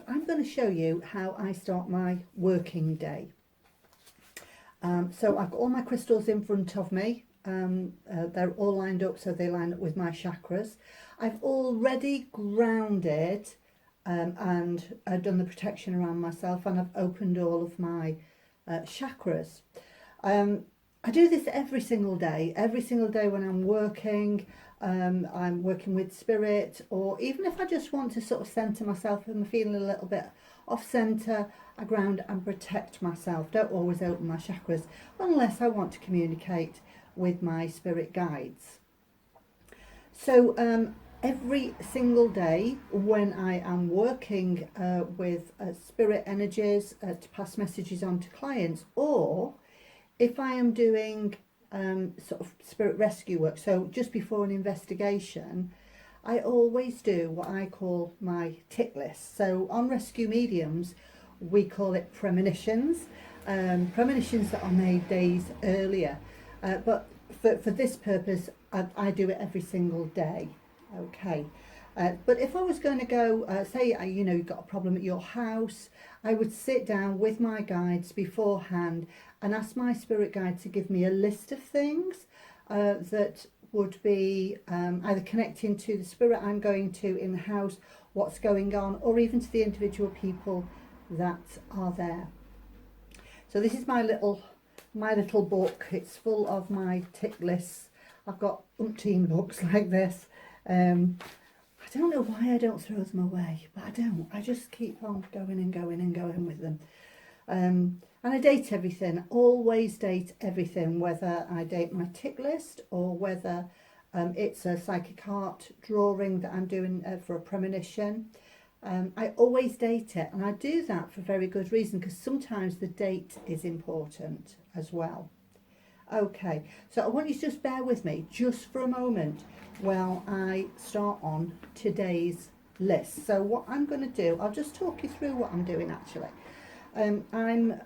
I'm going to show you how I start my working day. So I've got all my crystals in front of me. They're all lined up, so they line up with my chakras. I've already grounded and I've done the protection around myself, and I've opened all of my chakras. I do this every single day when I'm working. I'm working with spirit, or even if I just want to sort of centre myself and I'm feeling a little bit off centre, I ground and protect myself. Don't always open my chakras unless I want to communicate with my spirit guides. So every single day when I am working with spirit energies to pass messages on to clients, or if I am doing sort of spirit rescue work, so just before an investigation, I always do what I call my tick list. So on rescue mediums, we call it premonitions. Premonitions that are made days earlier. But for this purpose, I do it every single day. Okay. But if I was going to go, say, you've got a problem at your house, I would sit down with my guides beforehand and ask my spirit guide to give me a list of things that would be either connecting to the spirit I'm going to in the house, what's going on, or even to the individual people that are there. So this is my little book. It's full of my tick lists. I've got umpteen books like this. I don't know why I don't throw them away, but I don't. I just keep on going and going and going with them. And I date everything, always date everything, whether I date my tick list or whether it's a psychic art drawing that I'm doing for a premonition. I always date it, and I do that for very good reason, because sometimes the date is important as well. Okay, so I want you to just bear with me just for a moment while I start on today's list. So what I'm going to do, I'll just talk you through what I'm doing actually. I'm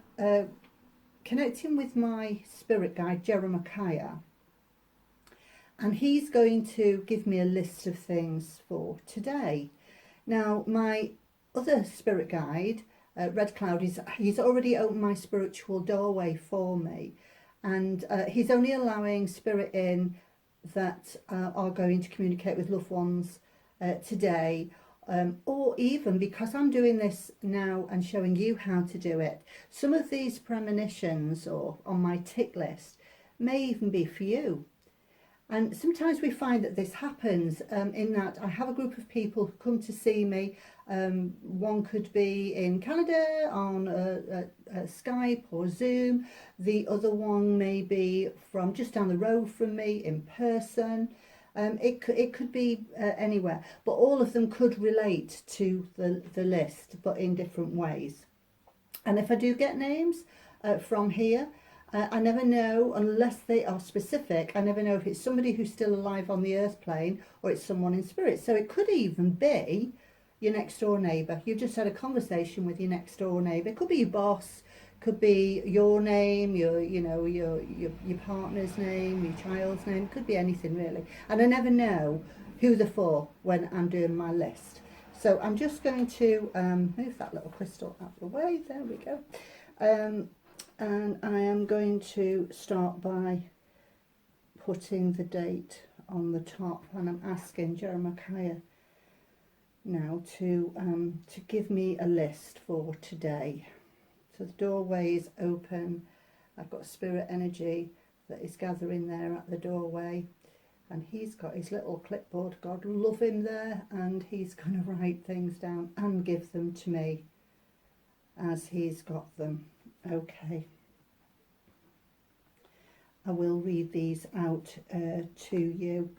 connecting with my spirit guide Jeremkyha, and he's going to give me a list of things for today. Now my other spirit guide, Red Cloud, he's already opened my spiritual doorway for me, and he's only allowing spirit in that are going to communicate with loved ones today, or even because I'm doing this now and showing you how to do it, some of these premonitions or on my tick list may even be for you. And sometimes we find that this happens in that I have a group of people who come to see me. One could be in Canada on Skype or Zoom. The other one may be from just down the road from me in person. It could be anywhere, but all of them could relate to the list, but in different ways. And if I do get names from here, I never know, unless they are specific, I never know if it's somebody who's still alive on the earth plane or it's someone in spirit. So it could even be your next door neighbour. You've just had a conversation with your next door neighbour. It could be your boss, could be your name, your partner's name, your child's name. It could be anything really. And I never know who they're for when I'm doing my list. So I'm just going to move that little crystal out of the way. There we go. And I am going to start by putting the date on the top, and I'm asking Jeremkyha now to give me a list for today. So the doorway is open. I've got spirit energy that is gathering there at the doorway, and he's got his little clipboard, God love him, there, and he's going to write things down and give them to me as he's got them. Okay, I will read these out to you.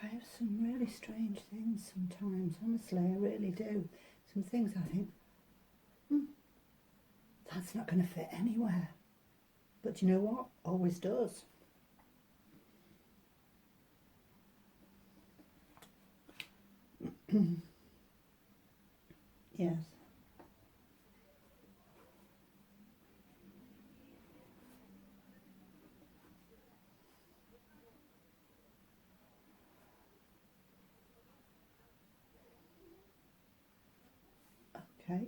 I have some really strange things sometimes, honestly, I really do. Some things I think, that's not going to fit anywhere. But you know what? Always does. Yes. Okay.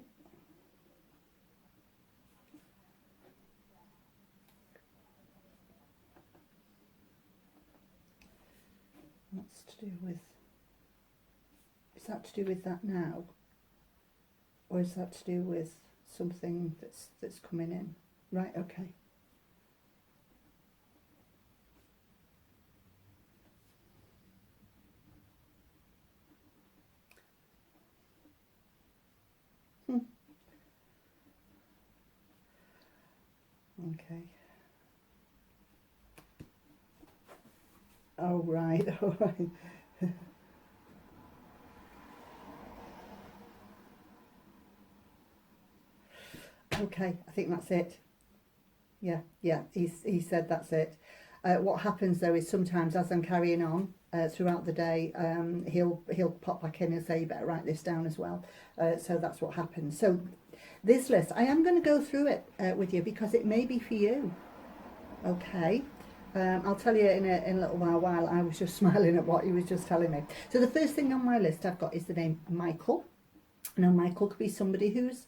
What's to do with, is that to do with that now? Or is that to do with something that's coming in? Right, okay. Okay. Oh, right, all right. Okay, I think that's it. Yeah, yeah, he said that's it. What happens though is sometimes as I'm carrying on throughout the day, he'll pop back in and say, you better write this down as well. So that's what happens. So this list, I am going to go through it with you because it may be for you. Okay. I'll tell you in a little while I was just smiling at what he was just telling me. So the first thing on my list I've got is the name Michael. Now Michael could be somebody who's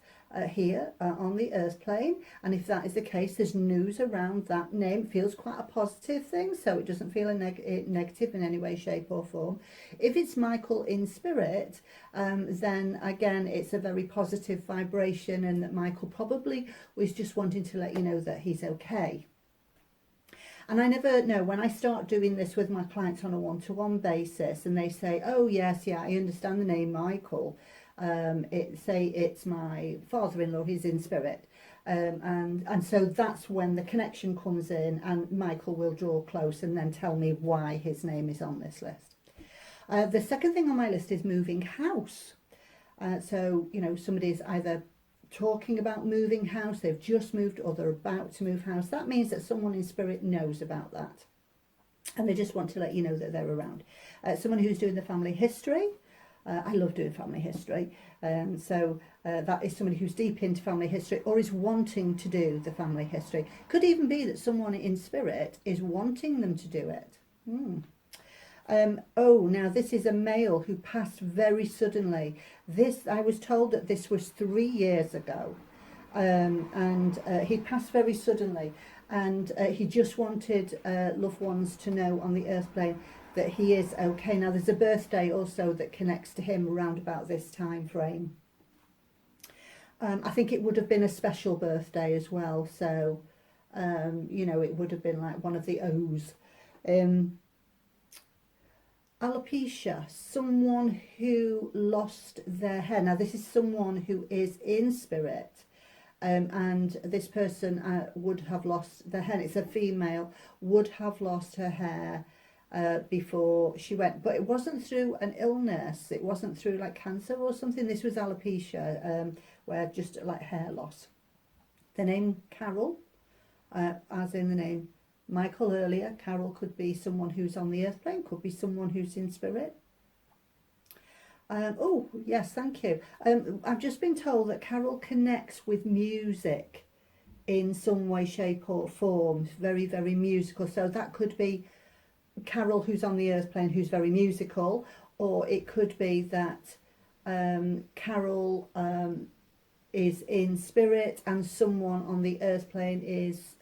here on the earth plane, and if that is the case, there's news around that name. It feels quite a positive thing, so it doesn't feel negative in any way, shape or form. If it's Michael in spirit, then again it's a very positive vibration, and that Michael probably was just wanting to let you know that he's okay. And I never know, when I start doing this with my clients on a one-to-one basis and they say, oh yes, yeah, I understand the name Michael, say it's my father-in-law, he's in spirit, and so that's when the connection comes in and Michael will draw close and then tell me why his name is on this list. The second thing on my list is moving house. So you know, somebody's either talking about moving house, they've just moved, or they're about to move house. That means that someone in spirit knows about that and they just want to let you know that they're around. Someone who's doing the family history. I love doing family history, so that is somebody who's deep into family history or is wanting to do the family history. Could even be that someone in spirit is wanting them to do it. Now this is a male who passed very suddenly. This, I was told that this was 3 years ago, and he passed very suddenly, and he just wanted loved ones to know on the earth plane that he is okay. Now there's a birthday also that connects to him around about this time frame. I think it would have been a special birthday as well, so you know, it would have been like one of the O's. Alopecia, someone who lost their hair. Now this is someone who is in spirit, and this person would have lost their hair. It's a female, would have lost her hair before she went, but it wasn't through an illness, it wasn't through like cancer or something. This was alopecia, where just like hair loss. The name Carol, as in the name Michael earlier, Carol could be someone who's on the earth plane, could be someone who's in spirit. Oh yes, thank you. I've just been told that Carol connects with music in some way, shape or form. Very, very musical. So that could be Carol who's on the earth plane who's very musical, or it could be that Carol is in spirit and someone on the earth plane is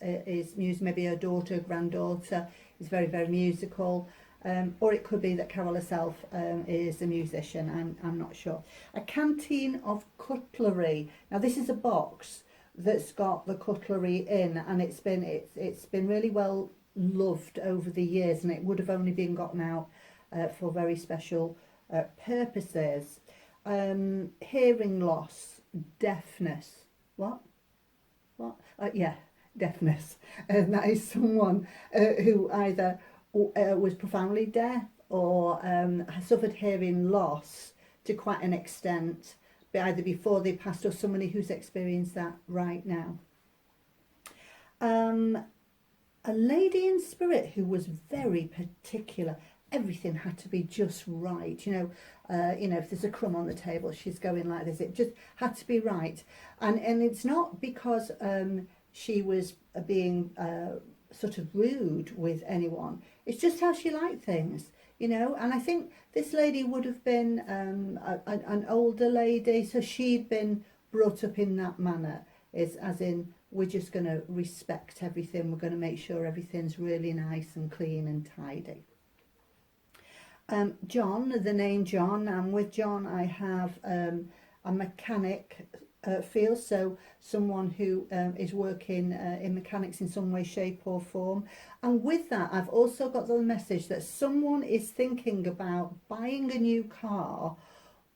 music, maybe her daughter, granddaughter is very, very musical, or it could be that Carol herself is a musician. I'm not sure. A canteen of cutlery. Now this is a box that's got the cutlery in, and it's been really well loved over the years, and it would have only been gotten out for very special purposes. Hearing loss, deafness. What? Yeah, deafness. And that is someone who either was profoundly deaf or has suffered hearing loss to quite an extent, either before they passed or somebody who's experienced that right now. A lady in spirit who was very particular, everything had to be just right. If there's a crumb on the table, she's going like this. It just had to be right. And it's not because she was being sort of rude with anyone. It's just how she liked things, And I think this lady would have been an older lady, so she'd been brought up in that manner, as in, we're just going to respect everything. We're going to make sure everything's really nice and clean and tidy. John, the name John, and with John I have a mechanic feel, so someone who is working in mechanics in some way, shape or form. And with that, I've also got the message that someone is thinking about buying a new car,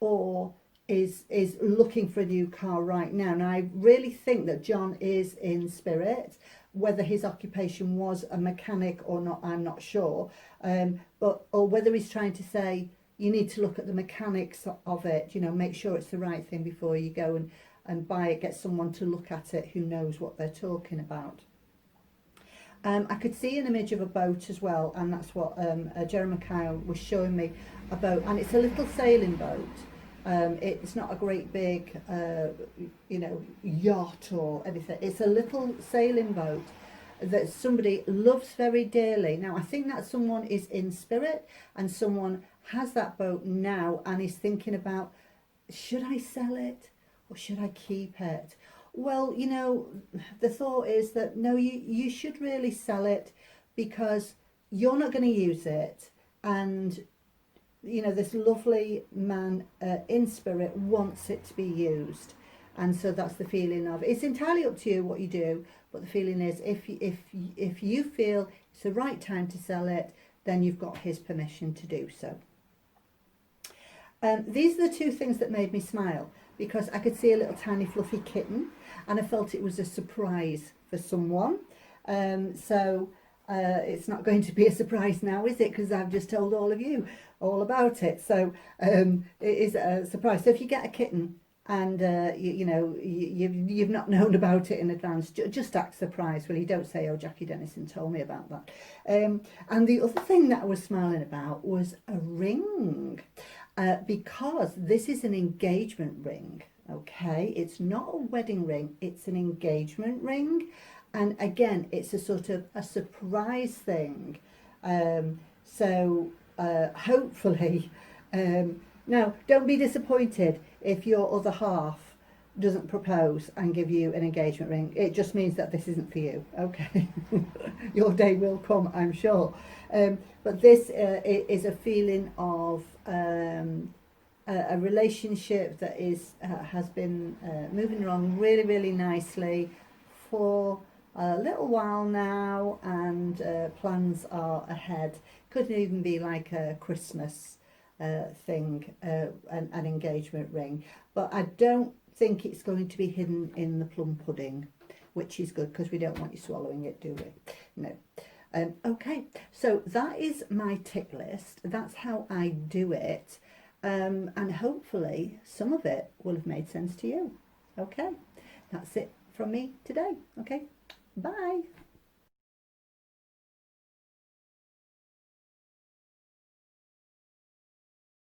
or is looking for a new car right now. And I really think that John is in spirit. Whether his occupation was a mechanic or not, I'm not sure. Or whether he's trying to say, you need to look at the mechanics of it, make sure it's the right thing before you go and buy it. Get someone to look at it who knows what they're talking about. I could see an image of a boat as well, and that's what Jeremkyha was showing me about. And it's a little sailing boat. It's not a great big, yacht or anything. It's a little sailing boat that somebody loves very dearly. Now, I think that someone is in spirit, and someone has that boat now and is thinking about, should I sell it or should I keep it? Well, the thought is that no, you should really sell it, because you're not going to use it, and this lovely man in spirit wants it to be used. And so that's the feeling of, it's entirely up to you what you do, but the feeling is, if you feel it's the right time to sell it, then you've got his permission to do so. These are the two things that made me smile, because I could see a little tiny fluffy kitten, and I felt it was a surprise for someone. It's not going to be a surprise now, is it? Because I've just told all of you all about it. So it is a surprise. So if you get a kitten and you've not known about it in advance, just act surprised. Well, you don't say, "Oh, Jackie Dennison told me about that." And the other thing that I was smiling about was a ring, because this is an engagement ring. Okay, it's not a wedding ring; it's an engagement ring. And again, it's a sort of a surprise thing. Hopefully, now don't be disappointed if your other half doesn't propose and give you an engagement ring. It just means that this isn't for you. Okay, your day will come, I'm sure. But this is a feeling of a relationship that has been moving along really, really nicely for a little while now, and plans are ahead. Could even be like a Christmas thing, an engagement ring, but I don't think it's going to be hidden in the plum pudding, which is good, because we don't want you swallowing it, do we? No. Okay, so that is my tick list. That's how I do it, and hopefully some of it will have made sense to you. Okay, that's it from me today. Okay, bye.